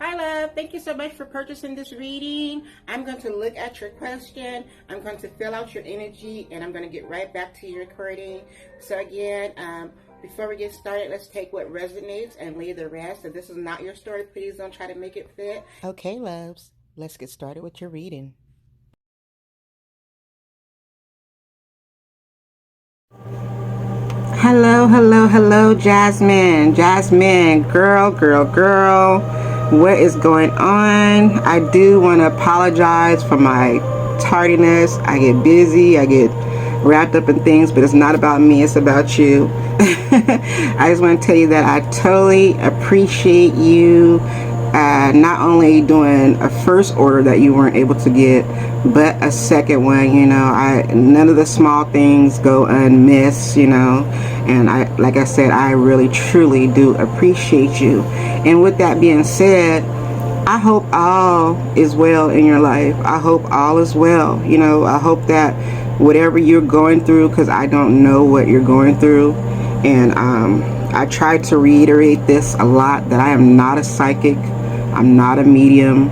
Hi love, thank you so much for purchasing this reading. I'm going to look at your question, I'm going to fill out your energy, and I'm going to get right back to your recording. So again, before we get started, let's take what resonates and leave the rest. If this is not your story, please don't try to make it fit. Okay, loves, let's get started with your reading. Hello, Jasmine. Jasmine, girl. What is going on? I do want to apologize for my tardiness. I get busy, I get wrapped up in things, but it's not about me, it's about you. I just want to tell you that I totally appreciate you not only doing a first order that you weren't able to get, but a second one. You know, none of the small things go unmissed, you know, and like I said, I really truly do appreciate you. And with that being said, I hope all is well in your life. I hope all is well. You know, I hope that whatever you're going through, because I don't know what you're going through, and I try to reiterate this a lot, that I am not a psychic, I'm not a medium.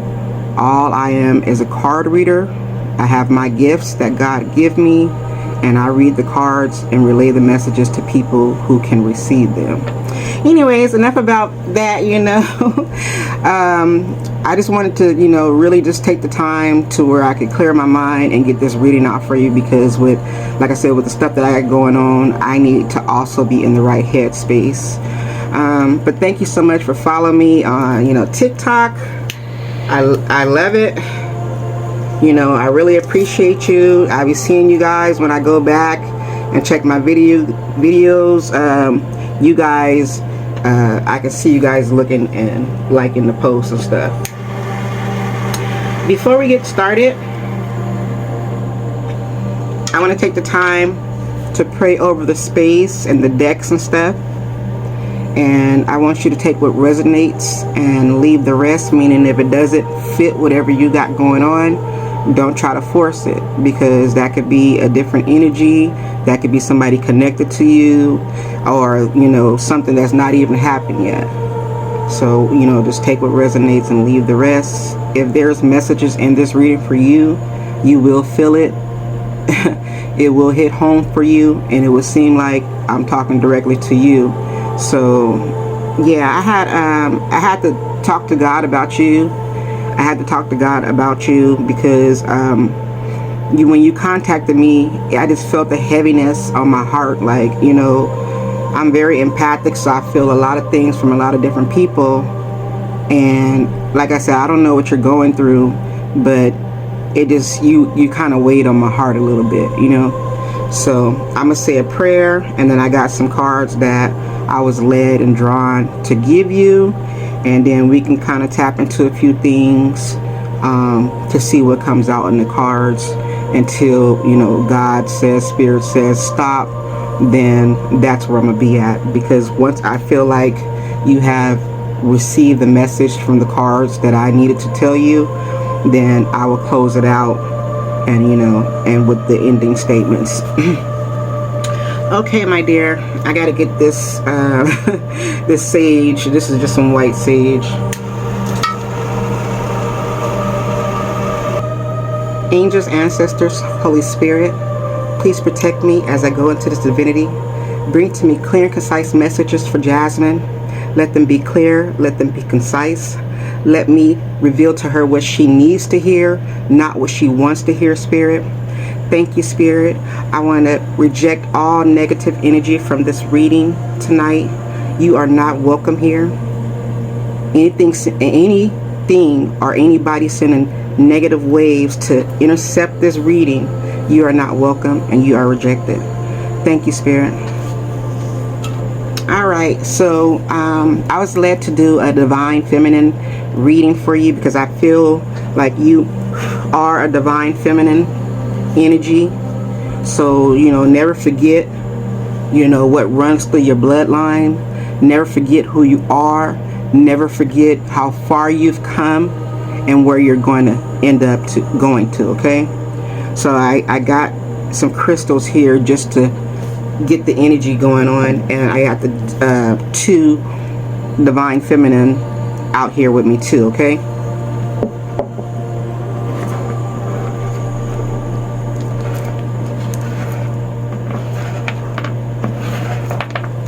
All I am is a card reader. I have my gifts that God give me, and I read the cards and relay the messages to people who can receive them. Anyways, enough about that, you know. I just wanted to, you know, really just take the time to where I could clear my mind and get this reading out for you, because with, like I said, with the stuff that I got going on, I need to also be in the right headspace. But thank you so much for following me on, you know, TikTok. I love it. You know, I really appreciate you. I'll be seeing you guys when I go back and check my videos. You guys, I can see you guys looking and liking the posts and stuff. Before we get started, I want to take the time to pray over the space and the decks and stuff. And I want you to take what resonates and leave the rest, meaning if it doesn't fit whatever you got going on, don't try to force it, because that could be a different energy, that could be somebody connected to you, or, you know, something that's not even happened yet. So, you know, just take what resonates and leave the rest. If there's messages in this reading for you, you will feel it. It will hit home for you, and it will seem like I'm talking directly to you. So yeah, I had to talk to God about you. I had to talk to God about you because when you contacted me, I just felt the heaviness on my heart. Like, you know, I'm very empathic, so I feel a lot of things from a lot of different people. And like I said, I don't know what you're going through, but it just, you kind of weighed on my heart a little bit, you know. So I'm gonna say a prayer, and then I got some cards that I was led and drawn to give you, and then we can kind of tap into a few things to see what comes out in the cards until, you know, God says, Spirit says stop. Then that's where I'm gonna be at, because once I feel like you have received the message from the cards that I needed to tell you, then I will close it out, and, you know, and with the ending statements. Okay, my dear, I gotta get this this sage. This is just some white sage. Angels, ancestors, Holy Spirit, please protect me as I go into this divinity. Bring to me clear and concise messages for Jasmine. Let them be clear, let them be concise. Let me reveal to her what she needs to hear, not what she wants to hear, Spirit. Thank you, Spirit. I want to reject all negative energy from this reading tonight. You are not welcome here. Anything or anybody sending negative waves to intercept this reading, you are not welcome and you are rejected. Thank you, Spirit. Alright, so I was led to do a divine feminine reading for you because I feel like you are a divine feminine energy. So, you know, never forget, you know, what runs through your bloodline. Never forget who you are. Never forget how far you've come and where you're going to end up going to, okay? So I got some crystals here just to get the energy going on, and I got the two divine feminine out here with me too, okay?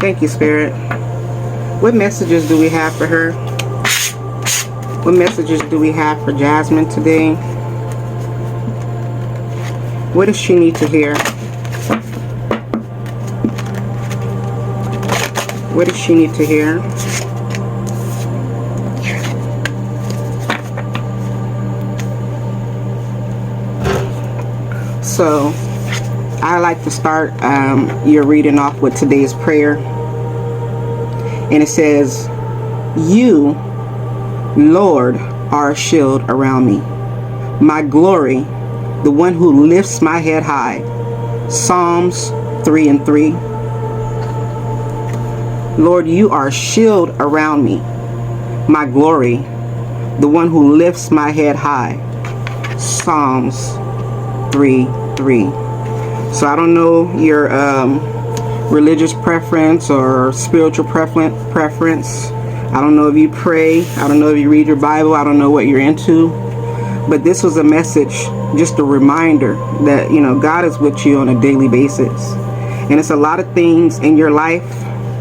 Thank you, Spirit. What messages do we have for her? What messages do we have for Jasmine today? What does she need to hear? What does she need to hear? So, I like to start your reading off with today's prayer. And it says, "You, Lord, are a shield around me, my glory, the one who lifts my head high." Psalms 3:3. Lord, you are a shield around me, my glory, the one who lifts my head high. Psalms 3:3. So I don't know your religious preference or spiritual preference. I don't know if you pray. I don't know if you read your Bible. I don't know what you're into. But this was a message, just a reminder that, you know, God is with you on a daily basis. And it's a lot of things in your life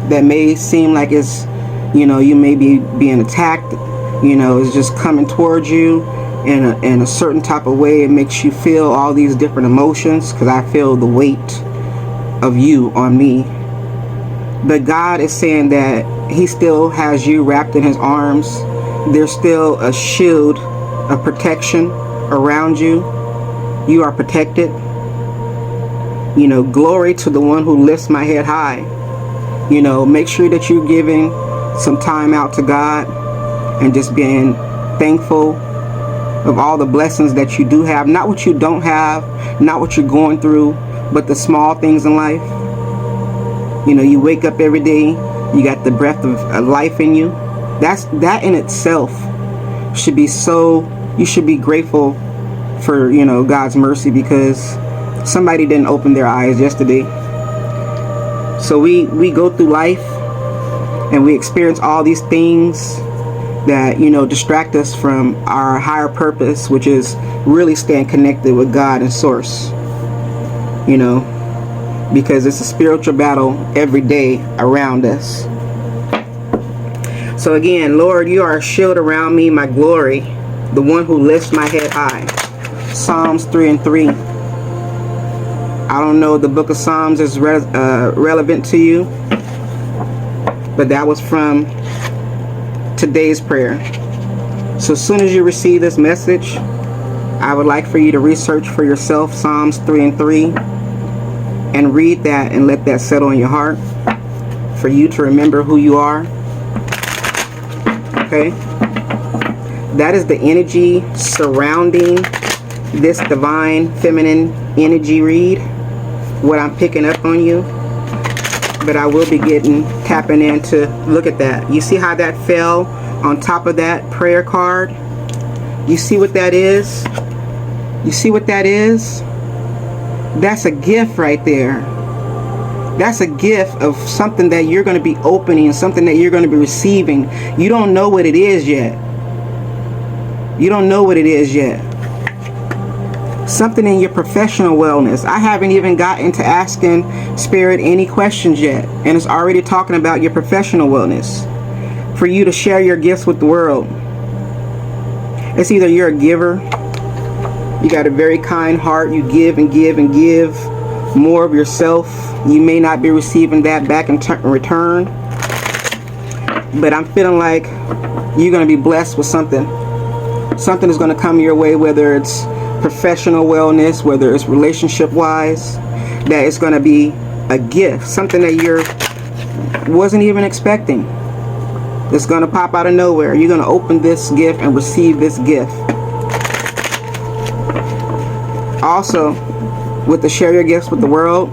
that may seem like it's, you know, you may be being attacked, you know, it's just coming towards you in a certain type of way. It makes you feel all these different emotions, because I feel the weight of you on me. But God is saying that he still has you wrapped in his arms. There's still a shield of protection around you. You are protected. You know, glory to the one who lifts my head high. You know, make sure that you're giving some time out to God and just being thankful of all the blessings that you do have. Not what you don't have, not what you're going through, but the small things in life. You know, you wake up every day, you got the breath of life in you. That in itself should be so, you should be grateful for, you know, God's mercy, because somebody didn't open their eyes yesterday. So we go through life and we experience all these things that, you know, distract us from our higher purpose, which is really staying connected with God and Source. You know, because it's a spiritual battle every day around us. So again, Lord, you are a shield around me, my glory, the one who lifts my head high. Psalms 3:3. I don't know if the book of Psalms is relevant to you, but that was from today's prayer. So as soon as you receive this message, I would like for you to research for yourself Psalms 3:3 and read that and let that settle in your heart for you to remember who you are. Okay? That is the energy surrounding this divine feminine energy read, what I'm picking up on you. But I will be tapping in to look at that. You see how that fell on top of that prayer card? You see what that is? You see what that is? That's a gift right there. That's a gift of something that you're going to be opening, something that you're going to be receiving. You don't know what it is yet. You don't know what it is yet. Something in your professional wellness. I haven't even gotten to asking Spirit any questions yet, and it's already talking about your professional wellness. For you to share your gifts with the world. It's either you're a giver, you got a very kind heart, you give and give and give more of yourself. You may not be receiving that back in return, but I'm feeling like you're going to be blessed with something. Something is going to come your way, whether it's professional wellness, whether it's relationship wise, that it's going to be a gift, something that you wasn't even expecting. It's going to pop out of nowhere. You're going to open this gift and receive this gift. Also, with the share your gifts with the world,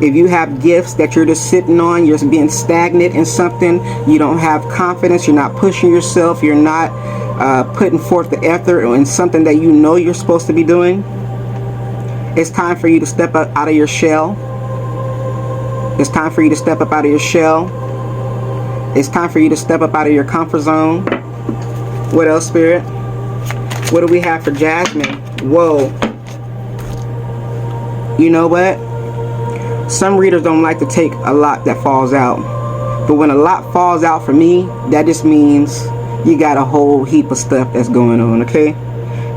if you have gifts that you're just sitting on, you're being stagnant in something, you don't have confidence, you're not pushing yourself, you're not putting forth the effort in something that you know you're supposed to be doing, it's time for you to step up out of your shell. It's time for you to step up out of your shell. It's time for you to step up out of your comfort zone What else, Spirit? What do we have for Jasmine? Whoa. You know what? Some readers don't like to take a lot that falls out. But when a lot falls out for me, that just means you got a whole heap of stuff that's going on, okay?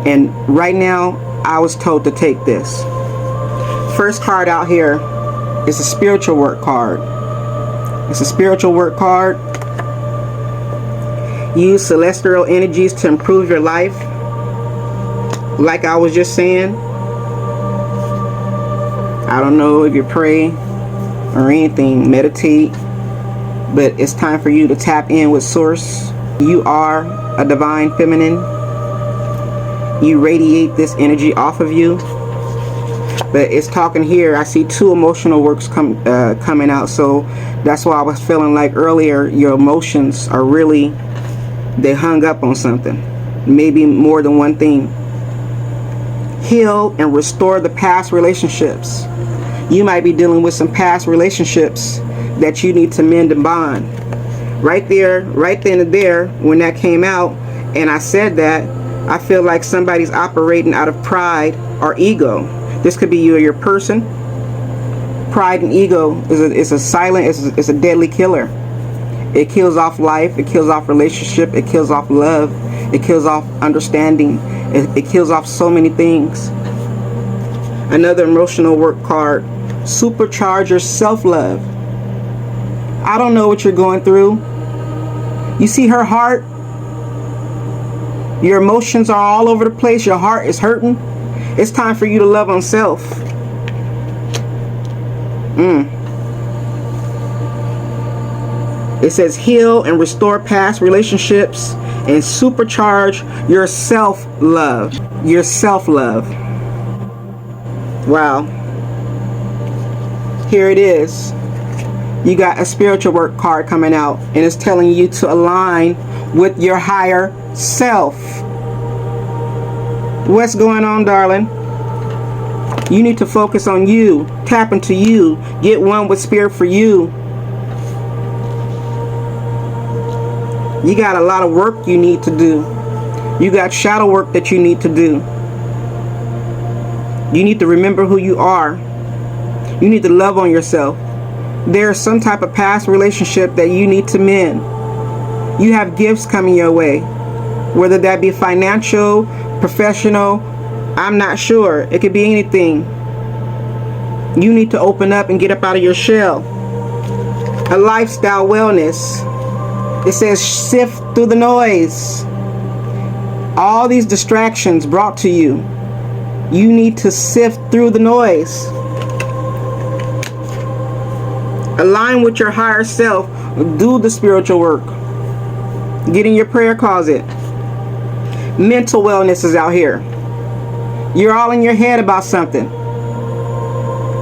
And right now, I was told to take this. First card out here is a spiritual work card. It's a spiritual work card. Use celestial energies to improve your life. Like I was just saying, I don't know if you pray or anything, meditate, but it's time for you to tap in with Source. You are a divine feminine. You radiate this energy off of you. But it's talking here, I see 2 emotional works coming out, so that's why I was feeling like earlier your emotions are really, they hung up on something, maybe more than one thing. Heal and restore the past relationships. You might be dealing with some past relationships that you need to mend and bond. Right there, right then and there, when that came out and I said that, I feel like somebody's operating out of pride or ego. This could be you or your person. Pride and ego is a silent, it's a deadly killer. It kills off life, it kills off relationship, it kills off love, it kills off understanding, it kills off so many things. Another emotional work card, supercharge your self-love. I don't know what you're going through. You see her heart? Your emotions are all over the place, your heart is hurting. It's time for you to love on self. It says heal and restore past relationships and supercharge your self-love. Your self-love. Wow. Here it is. You got a spiritual work card coming out, and it's telling you to align with your higher self. What's going on, darling? You need to focus on you. Tap into you. Get one with spirit for you. You got a lot of work you need to do. You got shadow work that you need to do. You need to remember who you are. You need to love on yourself. There's some type of past relationship that you need to mend. You have gifts coming your way. Whether that be financial, professional, I'm not sure. It could be anything. You need to open up and get up out of your shell. A lifestyle wellness. It says sift through the noise. All these distractions brought to you. You need to sift through the noise. Align with your higher self. Do the spiritual work. Get in your prayer closet. Mental wellness is out here. You're all in your head about something.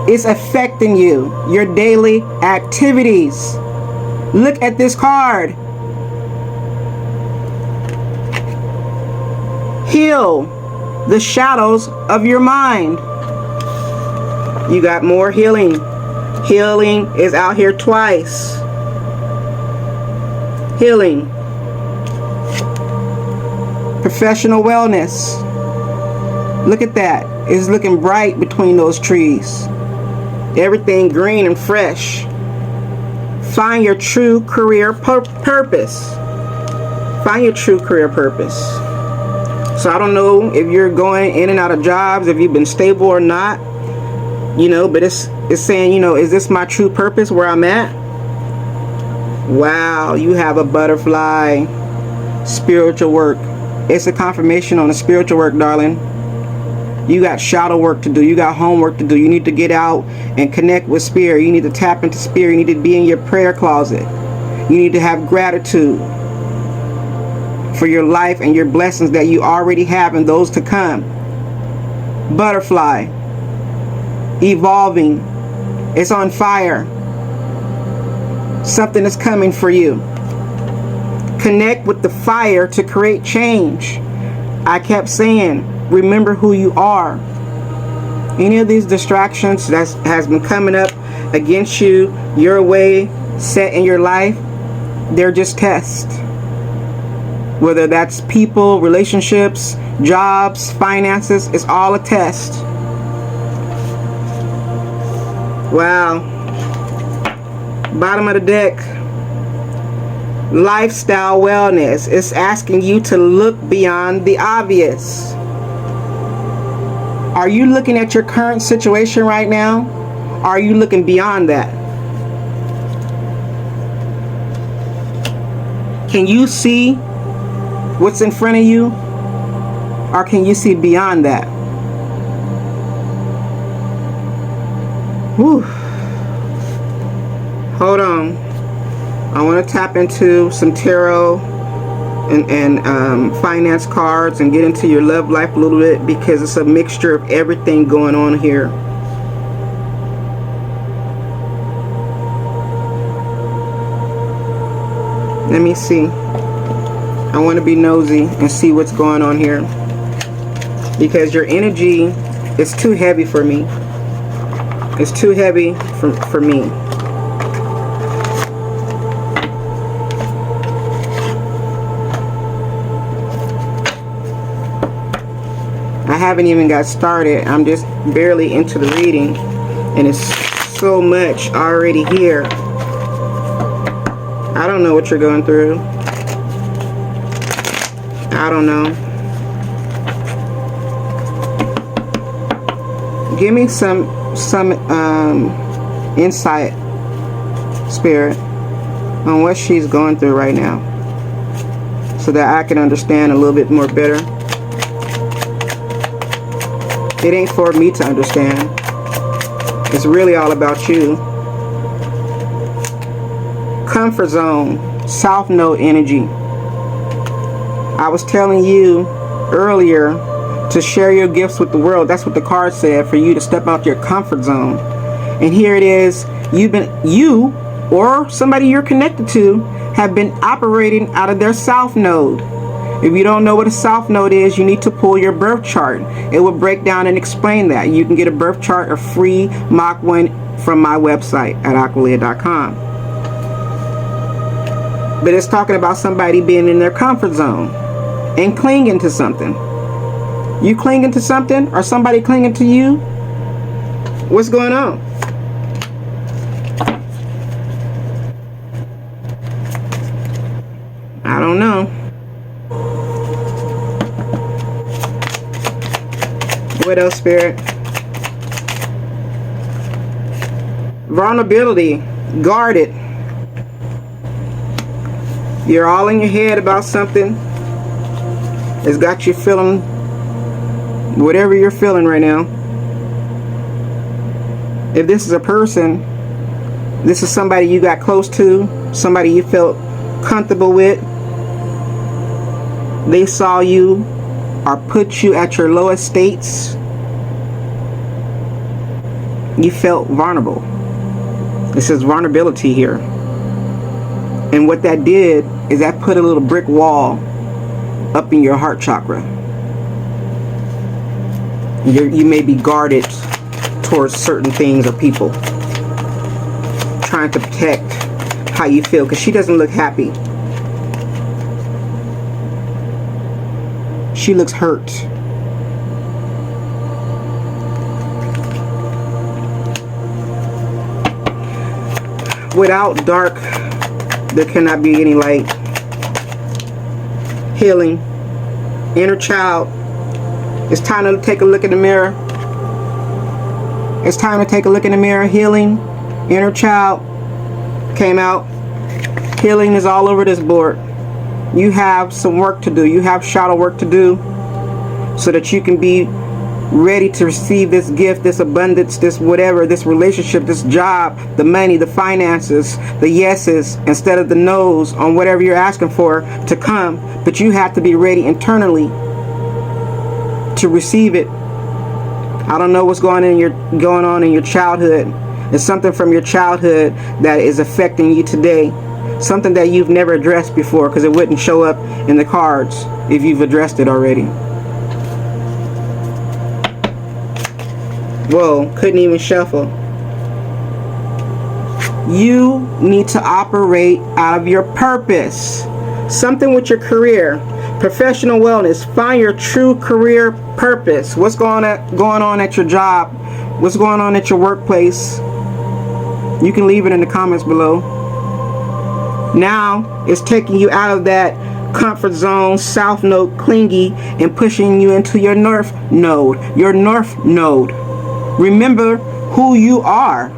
It's affecting you. Your daily activities. Look at this card. Heal the shadows of your mind. You got more healing. Healing is out here twice. Healing. Professional wellness. Look at that. It's looking bright between those trees. Everything green and fresh. Find your true career purpose. Find your true career purpose. So I don't know if you're going in and out of jobs, if you've been stable or not, you know, but it's saying, you know, is this my true purpose where I'm at? Wow, you have a butterfly. Spiritual work. It's a confirmation on the spiritual work, darling. You got shadow work to do. You got homework to do. You need to get out and connect with spirit. You need to tap into spirit. You need to be in your prayer closet. You need to have gratitude for your life and your blessings that you already have and those to come. Butterfly. Evolving. It's on fire. Something is coming for you. Connect with the fire to create change. I kept saying, remember who you are. Any of these distractions that has been coming up against you, your way, set in your life, they're just tests. Whether that's people, relationships, jobs, finances, it's all a test. Wow. Bottom of the deck. Lifestyle wellness. It's asking you to look beyond the obvious. Are you looking at your current situation right now? Or are you looking beyond that? Can you see what's in front of you? Or can you see beyond that? Whew. Hold on. I want to tap into some tarot and finance cards and get into your love life a little bit, because it's a mixture of everything going on here. Let me see. I want to be nosy and see what's going on here, because your energy is too heavy for me. It's too heavy for me. I haven't even got started. I'm just barely into the reading, and it's so much already here. I don't know what you're going through. I don't know. Give me some insight, Spirit, on what she's going through right now, so that I can understand a little bit more better. It ain't for me to understand. It's really all about you. Comfort zone, South Node energy. I was telling you earlier to share your gifts with the world. That's what the card said, for you to step out your comfort zone. And here it is. You or somebody you're connected to have been operating out of their South Node. If you don't know what a South Node is, you need to pull your birth chart. It will break down and explain that. You can get a birth chart, a free mock one, from my website at AquaLeea.com. But it's talking about somebody being in their comfort zone and clinging to something. You clinging to something, or somebody clinging to you? What's going on? I don't know. What else, Spirit? Vulnerability. Guard it. You're all in your head about something. It's got you feeling whatever you're feeling right now. If this is a person, this is somebody you got close to, somebody you felt comfortable with. They saw you or put you at your lowest states. You felt vulnerable. It says vulnerability here. And what that did is that put a little brick wall up in your heart chakra. You may be guarded towards certain things or people, trying to protect how you feel, because she doesn't look happy. She looks hurt. Without dark, there cannot be any light. Healing. Inner child. It's time to take a look in the mirror. It's time to take a look in the mirror. Healing. Inner child came out. Healing is all over this board. You have some work to do. You have shadow work to do, so that you can be ready to receive this gift, this abundance, this whatever, this relationship, this job, the money, the finances, the yeses instead of the no's on whatever you're asking for to come. But you have to be ready internally to receive it. I don't know what's going on in your childhood. It's something from your childhood that is affecting you today. Something that you've never addressed before, because it wouldn't show up in the cards if you've addressed it already. Whoa, couldn't even shuffle. You need to operate out of your purpose. Something with your career. Professional wellness. Find your true career purpose. What's going on at your job? What's going on at your workplace? You can leave it in the comments below. Now it's taking you out of that comfort zone, south node, clingy, and pushing you into your north node. Your north node. Remember who you are.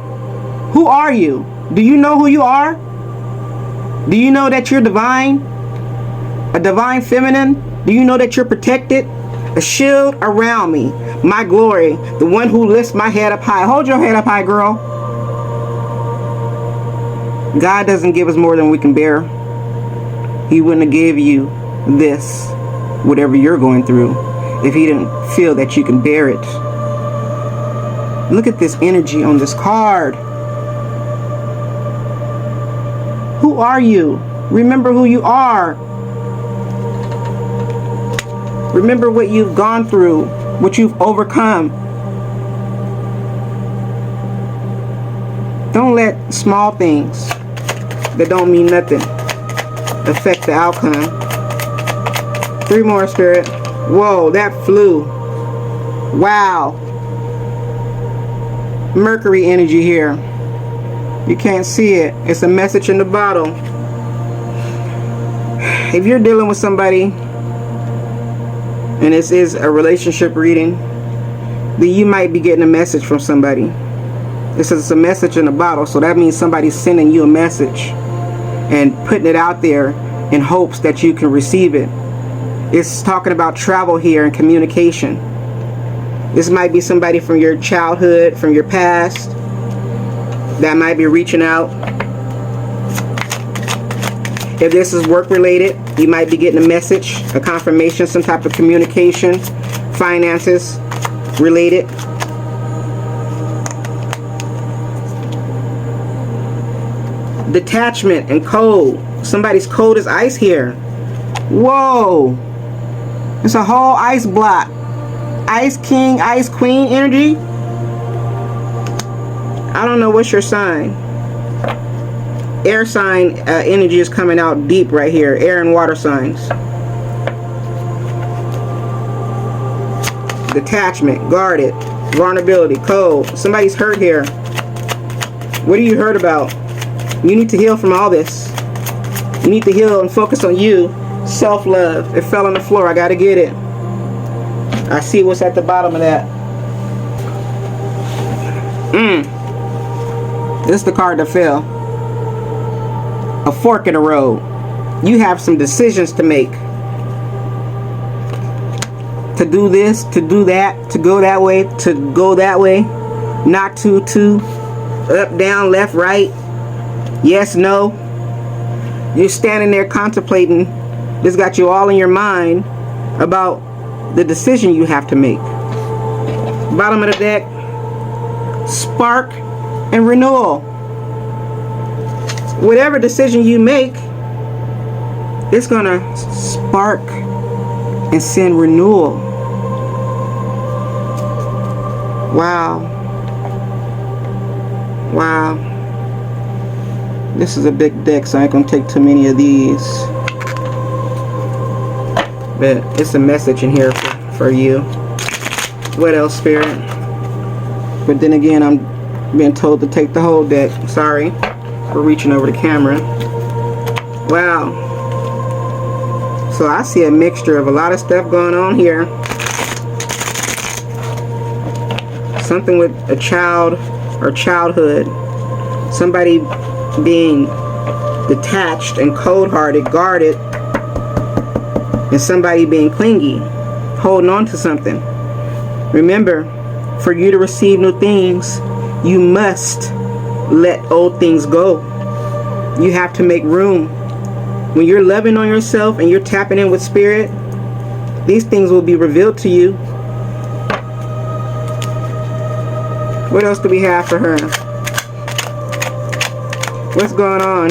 Who are you? Do you know who you are? Do you know that you're divine? A divine feminine? Do you know that you're protected? A shield around me. My glory. The one who lifts my head up high. Hold your head up high, girl. God doesn't give us more than we can bear. He wouldn't have gave you this, whatever you're going through, if he didn't feel that you can bear it. Look at this energy on this card. Who are you? Remember who you are. Remember what you've gone through, what you've overcome. Don't let small things that don't mean nothing affect the outcome. 3 more, Spirit. Whoa, that flew. Wow. Mercury energy here. You can't see it. It's a message in the bottle. If you're dealing with somebody, and this is a relationship reading, then you might be getting a message from somebody. This is a message in a bottle, so that means somebody's sending you a message and putting it out there in hopes that you can receive it. It's talking about travel here and communication. This might be somebody from your childhood, from your past, that might be reaching out. If this is work related, you might be getting a message, a confirmation, some type of communication, finances related. Detachment and cold. Somebody's cold as ice here. Whoa. It's a whole ice block. Ice king, ice queen energy. I don't know what's your sign. Air sign energy is coming out deep right here. Air and water signs. Detachment, guarded, vulnerability, cold. Somebody's hurt here. What are you hurt about? You need to heal from all this. You need to heal and focus on you. Self-love. It fell on the floor. I gotta get it. I see what's at the bottom of that. This is the card that fell. A fork in the road. You have some decisions to make. To do this, to do that, to go that way, to go that way. Not to, up, down, left, right. Yes, no. You're standing there contemplating. This got you all in your mind about the decision you have to make. Bottom of the deck. Spark and renewal. Whatever decision you make, it's gonna spark and send renewal. Wow. Wow. This is a big deck, so I ain't gonna take too many of these. But it's a message in here for you. What else, Spirit? But then again, I'm being told to take the whole deck. Sorry for reaching over the camera. Wow. So I see a mixture of a lot of stuff going on here. Something with a child or childhood. Somebody being detached and cold-hearted, guarded, and somebody being clingy, holding on to something. Remember, for you to receive new things, you must let old things go. You have to make room. When you're loving on yourself and you're tapping in with Spirit, these things will be revealed to you. What else do we have for her? What's going on?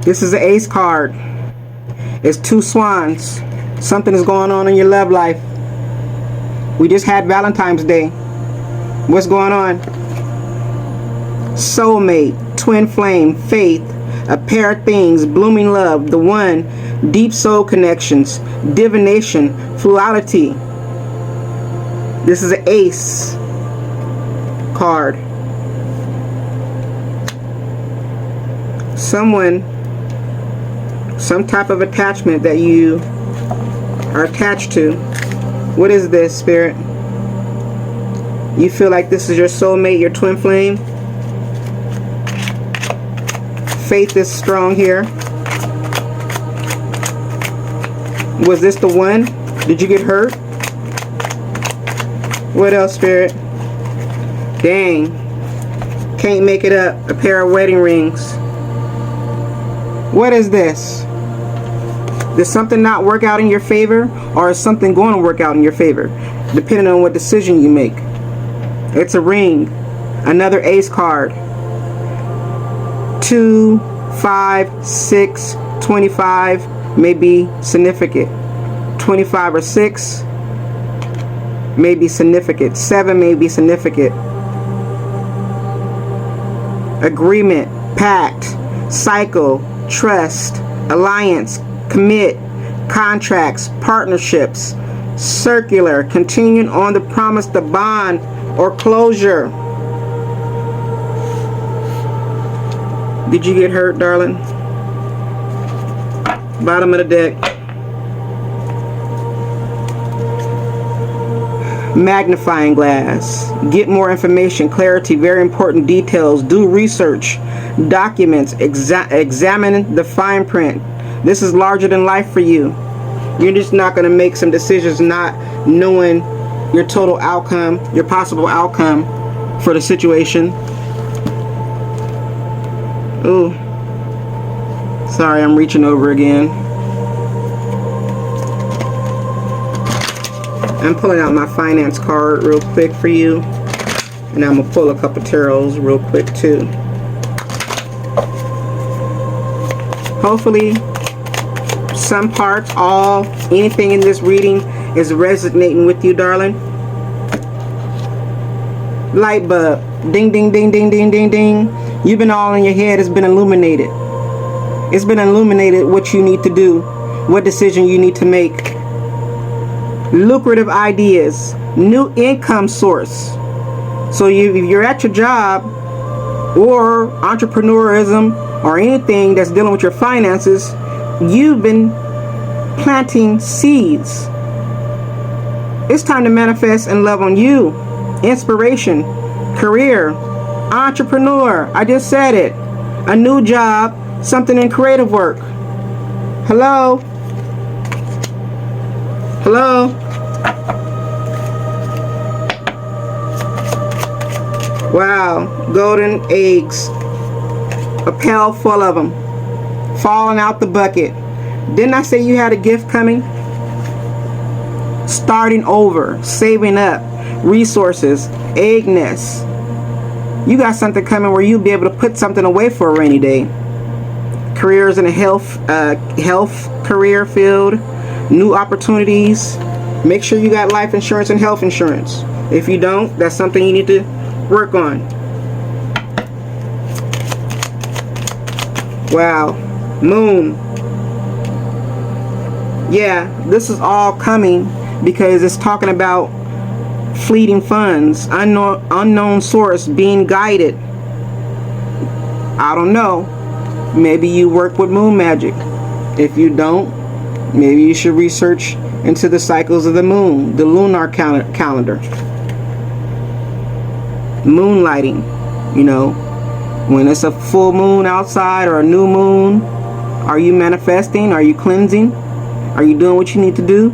This is an ace card. It's 2 swans. Something is going on in your love life. We just had Valentine's Day. What's going on? soulmate, twin flame, faith, a pair of things, blooming love, the one, deep soul connections, divination, fluidity. This is an ace card. Someone, some type of attachment that you are attached to. What is this, Spirit? You feel like this is your soulmate, your twin flame? Faith is strong here. Was this the one? Did you get hurt? What else, Spirit? Dang. Can't make it up. A pair of wedding rings. What is this? Did something not work out in your favor? Or is something going to work out in your favor? Depending on what decision you make. It's a ring. Another ace card. 2, 5, 6, 25 may be significant. 25 or 6 may be significant. 7 may be significant. Agreement, pact, cycle, trust, alliance, commit, contracts, partnerships, circular, continuing on the promise, the bond, or closure. Did you get hurt, darling? Bottom of the deck. Magnifying glass. Get more information, clarity, very important details. Do research, documents, examine the fine print. This is larger than life for you. You're just not going to make some decisions not knowing your total outcome, your possible outcome for the situation. Ooh. Sorry, I'm reaching over again. I'm pulling out my finance card real quick for you. And I'm going to pull a couple tarots real quick too. Hopefully, some parts, all, anything in this reading is resonating with you, darling. Light bulb. Ding, ding, ding, ding, ding, ding, ding. You've been all in your head. It's been illuminated. It's been illuminated what you need to do. What decision you need to make. Lucrative ideas. New income source. So if you're at your job or entrepreneurism or anything that's dealing with your finances, you've been planting seeds. It's time to manifest and love on you. Inspiration, career, entrepreneur. I just said it. A new job, something in creative work. Hello? Hello? Wow, golden eggs. A pail full of them. Falling out the bucket. Didn't I say you had a gift coming? Starting over, saving up, resources, egg nest. You got something coming where you'll be able to put something away for a rainy day. Careers in a health career field, new opportunities. Make sure you got life insurance and health insurance. If you don't, that's something you need to work on. Wow. Moon. Yeah, this is all coming because it's talking about fleeting funds, unknown source, being guided. I don't know. Maybe you work with moon magic. If you don't, maybe you should research into the cycles of the moon, the lunar calendar. Moonlighting, you know, when it's a full moon outside or a new moon, are you manifesting? Are you cleansing? Are you doing what you need to do?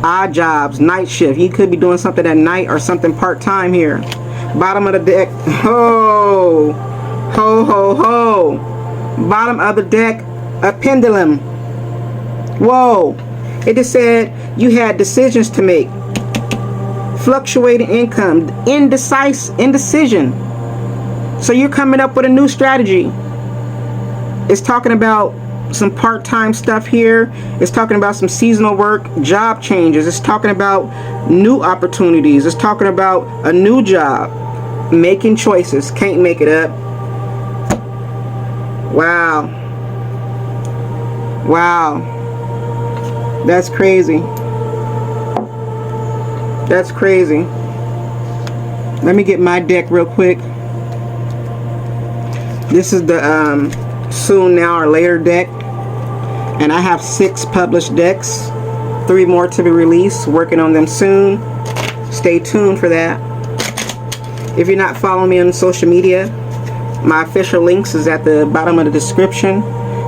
Odd jobs, night shift. You could be doing something at night or something part-time here. Bottom of the deck. Ho, ho, ho, ho. Bottom of the deck, a pendulum. Whoa. It just said you had decisions to make. Fluctuating income, indecision. So you're coming up with a new strategy. It's talking about some part-time stuff here. It's talking about some seasonal work, job changes. It's talking about new opportunities. It's talking about a new job. making choices. Can't make it up. Wow. Wow. That's crazy. That's crazy. Let me get my deck real quick. This is the soon, now, or later deck. And I have 6 published decks. 3 more to be released. Working on them soon. Stay tuned for that. If you're not following me on social media, my official links is at the bottom of the description.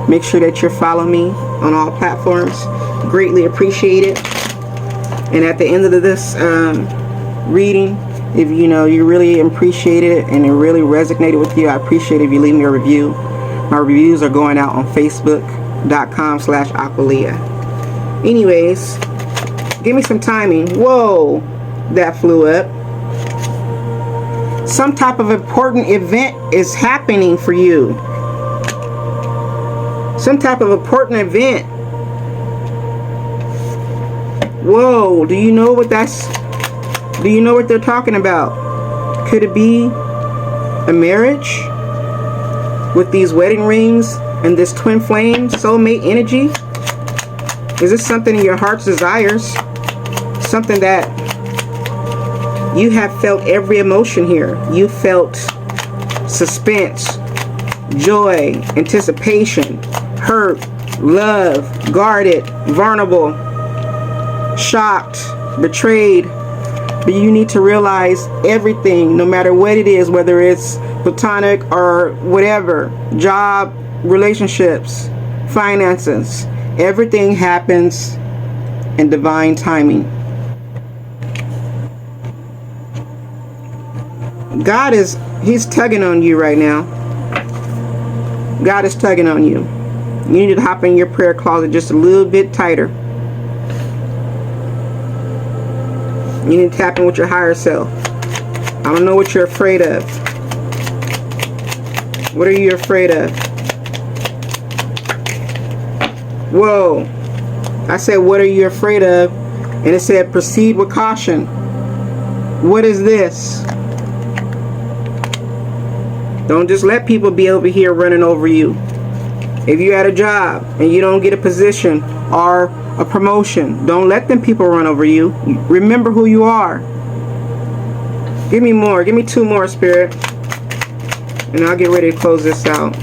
Make sure that you're following me on all platforms. Greatly appreciate it. And at the end of this reading, if you really appreciate it and it really resonated with you, I appreciate it if you leave me a review. My reviews are going out on Facebook.com/AquaLeea. Anyways, give me some timing. Whoa, that flew up. Some type of important event is happening for you. Some type of important event. Whoa, do you know what they're talking about? Could it be a marriage with these wedding rings and this twin flame soulmate energy? Is this something in your heart's desires? Something that you have felt every emotion here. You felt suspense, joy, anticipation, hurt, love, guarded, vulnerable, shocked, betrayed. But you need to realize everything, no matter what it is, whether it's platonic or whatever, job, relationships, finances, everything happens in divine timing. He's tugging on you right now. God is tugging on you. You need to hop in your prayer closet just a little bit tighter. You need to tap in with your higher self. I don't know what you're afraid of. What are you afraid of? Whoa. I said, what are you afraid of? And it said, proceed with caution. What is this? Don't just let people be over here running over you. If you're at a job and you don't get a position or a promotion, don't let them people run over you. Remember who you are. Give me more. Give me 2 more, Spirit. And I'll get ready to close this out.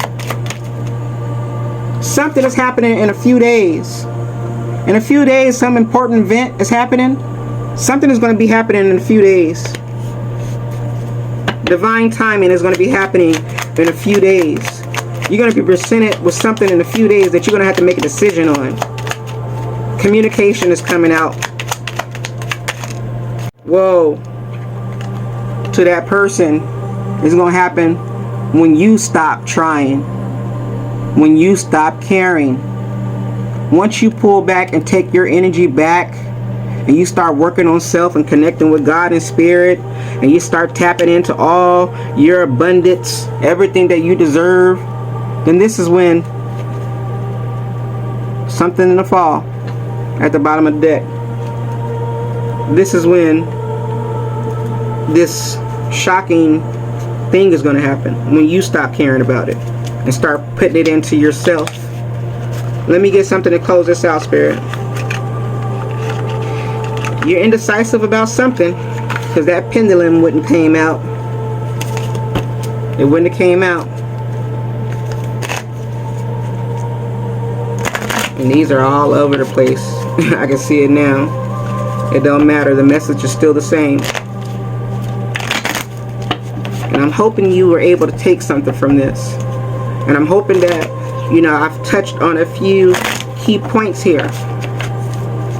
Something is happening in a few days. In a few days, some important event is happening. Something is going to be happening in a few days. Divine timing is going to be happening in a few days. You're going to be presented with something in a few days that you're going to have to make a decision on. Communication is coming out. Whoa. To that person is going to happen when you stop trying. When you stop caring. Once you pull back and take your energy back, and you start working on self and connecting with God and Spirit, and you start tapping into all your abundance, everything that you deserve, then this is when something in the fall at the bottom of the deck. This is when this shocking thing is going to happen, when you stop caring about it and start putting it into yourself. Let me get something to close this out, Spirit. You're indecisive about something, because that pendulum wouldn't came out. It wouldn't have came out. And these are all over the place. I can see it now. It don't matter. The message is still the same. And I'm hoping you were able to take something from this. And I'm hoping that, I've touched on a few key points here.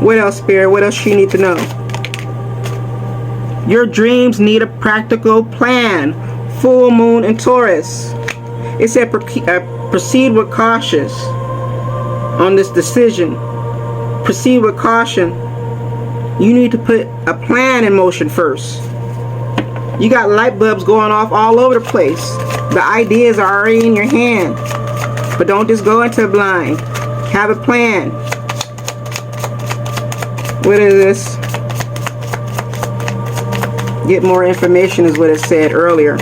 What else, Spirit? What else you need to know? Your dreams need a practical plan. Full moon in Taurus. It said proceed with caution on this decision. Proceed with caution. You need to put a plan in motion first. You got light bulbs going off all over the place. The ideas are already in your hand. But don't just go into it blind. Have a plan. What is this? Get more information is what it said earlier.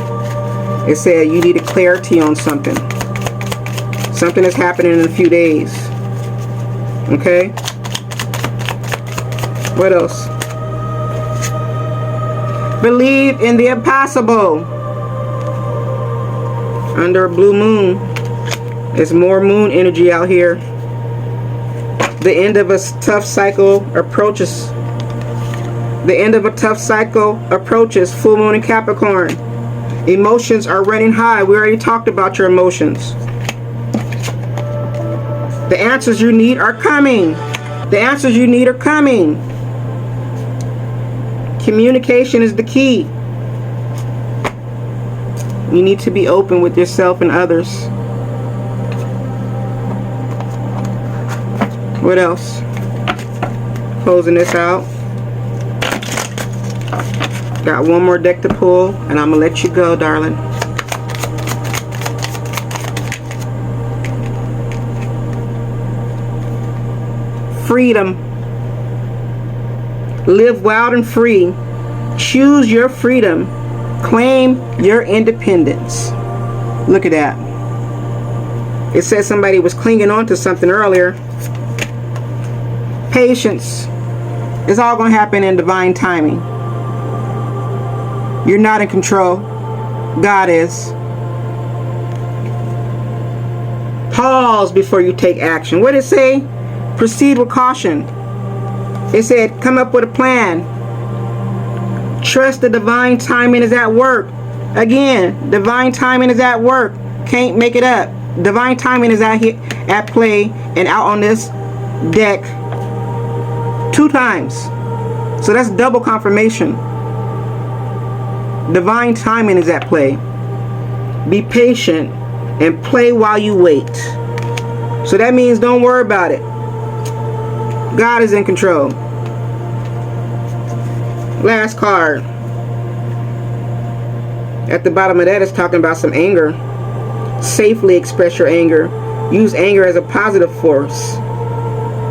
It said you need a clarity on something. Something is happening in a few days. Okay? What else? Believe in the impossible. Under a blue moon. There's more moon energy out here. The end of a tough cycle approaches. The end of a tough cycle approaches. Full moon in Capricorn. Emotions are running high. We already talked about your emotions. The answers you need are coming. The answers you need are coming. Communication is the key. You need to be open with yourself and others. What else? Closing this out. Got one more deck to pull, and I'm going to let you go, darling. Freedom. Live wild and free. Choose your freedom. Claim your independence. Look at that. It says somebody was clinging on to something earlier. Patience. It's all going to happen in divine timing. You're not in control. God is. Pause before you take action. What did it say? Proceed with caution. It said come up with a plan. Trust the divine timing is at work. Again, divine timing is at work. Can't make it up. Divine timing is out here at play and out on this deck 2 times. So that's double confirmation. Divine timing is at play. Be patient and play while you wait. So that means don't worry about it. God is in control. Last card. At the bottom of that is talking about some anger. Safely express your anger. Use anger as a positive force.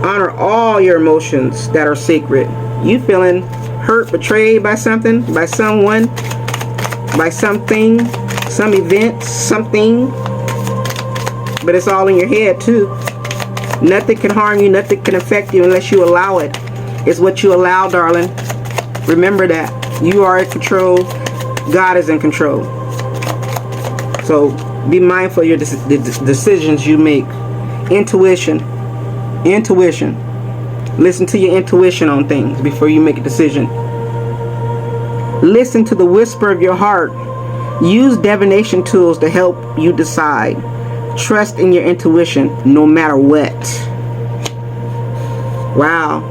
Honor all your emotions that are sacred. You feeling hurt, betrayed by something, by someone, by something, some event, something. But it's all in your head too. Nothing can harm you, nothing can affect you unless you allow it. It's what you allow, darling. Remember that. You are in control. God is in control. So be mindful of the decisions you make. Intuition. Intuition. Listen to your intuition on things before you make a decision. Listen to the whisper of your heart. Use divination tools to help you decide. Trust in your intuition no matter what. Wow.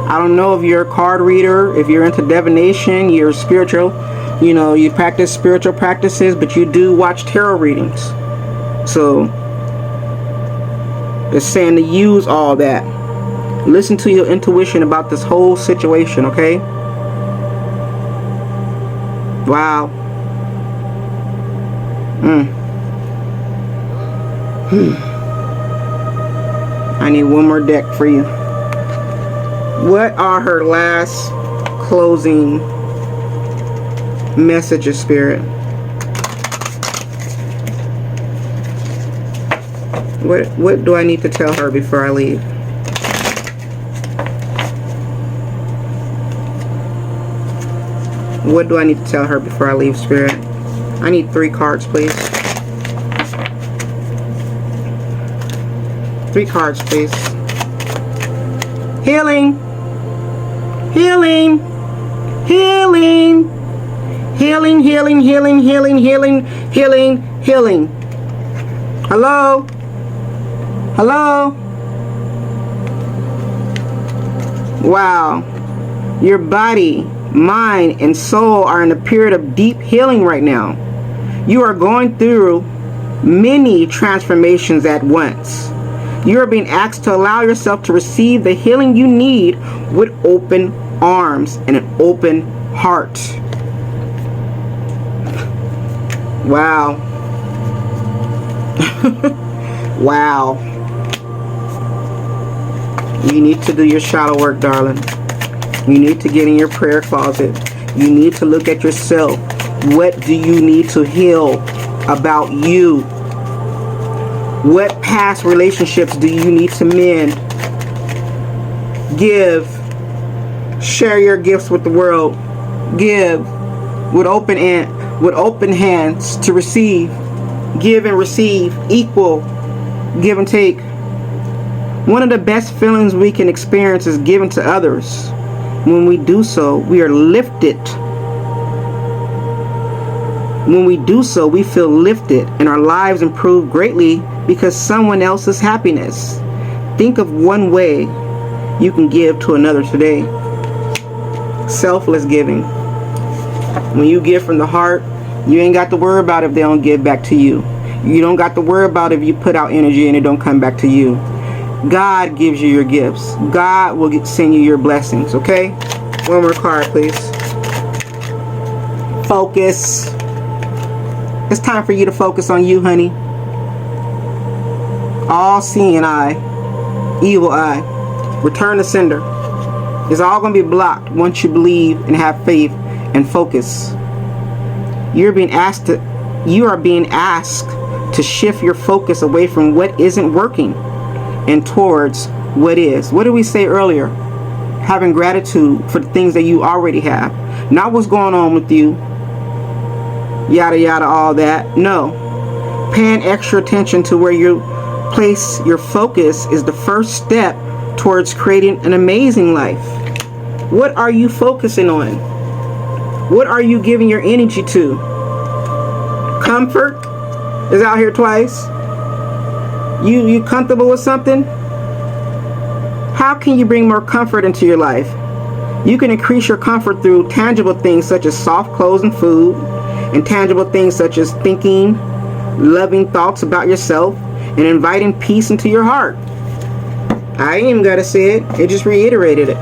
I don't know if you're a card reader, if you're into divination, you're spiritual, you know, you practice spiritual practices, but you do watch tarot readings. So it's saying to use all that. Listen to your intuition about this whole situation, okay? Wow. I need one more deck for you. What are her last closing messages, Spirit? What do I need to tell her before I leave? What do I need to tell her before I leave, Spirit? I need 3 cards, please. 3 cards, please. Healing. Healing. Healing. Healing, healing, healing, healing, healing, healing, healing. Hello? Hello? Wow. Your body, mind, and soul are in a period of deep healing right now. You are going through many transformations at once. You are being asked to allow yourself to receive the healing you need with open arms and an open heart. Wow. Wow. You need to do your shadow work, darling. You need to get in your prayer closet. You need to look at yourself. What do you need to heal about you? What past relationships do you need to mend? Give. Share your gifts with the world. Give with open hands to receive. Give and receive. Equal. Give and take. One of the best feelings we can experience is giving to others. When we do so, we are lifted. When we do so, we feel lifted and our lives improve greatly because someone else's happiness. Think of one way you can give to another today. Selfless giving. When you give from the heart, you ain't got to worry about if they don't give back to you. You don't got to worry about if you put out energy and it don't come back to you. God gives you your gifts. God will send you your blessings, okay? One more card, please. Focus. It's time for you to focus on you, honey. All-seeing eye. Evil eye. Return to sender. It's all going to be blocked once you believe and have faith and focus. You are being asked to shift your focus away from what isn't working and towards what is. What did we say earlier? Having gratitude for the things that you already have. Not what's going on with you. Yada yada, all that. No. Paying extra attention to where you place your focus is the first step towards creating an amazing life. What are you focusing on? What are you giving your energy to? Comfort is out here twice. You comfortable with something? How can you bring more comfort into your life? You can increase your comfort through tangible things such as soft clothes and food, and tangible things such as thinking, loving thoughts about yourself, and inviting peace into your heart. I ain't even gotta say it. It just reiterated it.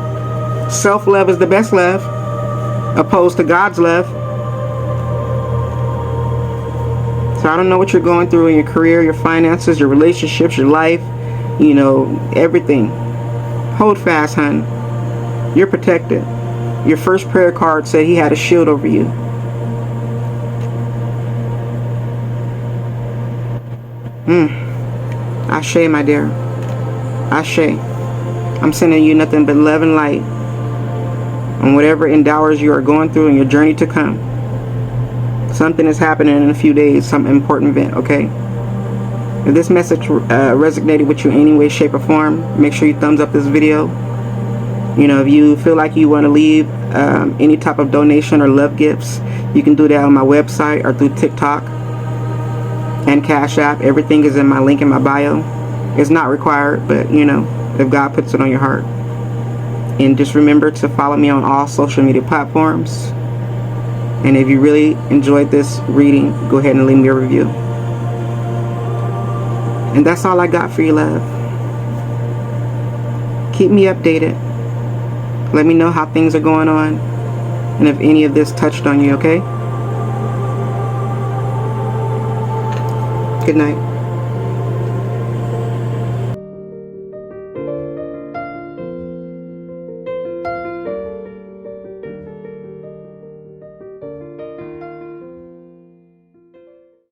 Self-love is the best love, opposed to God's love. So I don't know what you're going through in your career, your finances, your relationships, your life, you know, everything. Hold fast, hon. You're protected. Your first prayer card said he had a shield over you. Ashe, my dear. Ashe. I'm sending you nothing but love and light on whatever endeavors you are going through in your journey to come. Something is happening in a few days, some important event, okay? If this message resonated with you in any way, shape, or form, make sure you thumbs up this video. You know, if you feel like you want to leave any type of donation or love gifts, you can do that on my website or through TikTok and Cash App. Everything is in my link in my bio. It's not required, but you know, if God puts it on your heart. And just remember to follow me on all social media platforms. And if you really enjoyed this reading, go ahead and leave me a review. And that's all I got for you, love. Keep me updated. Let me know how things are going on and if any of this touched on you, okay? Good night.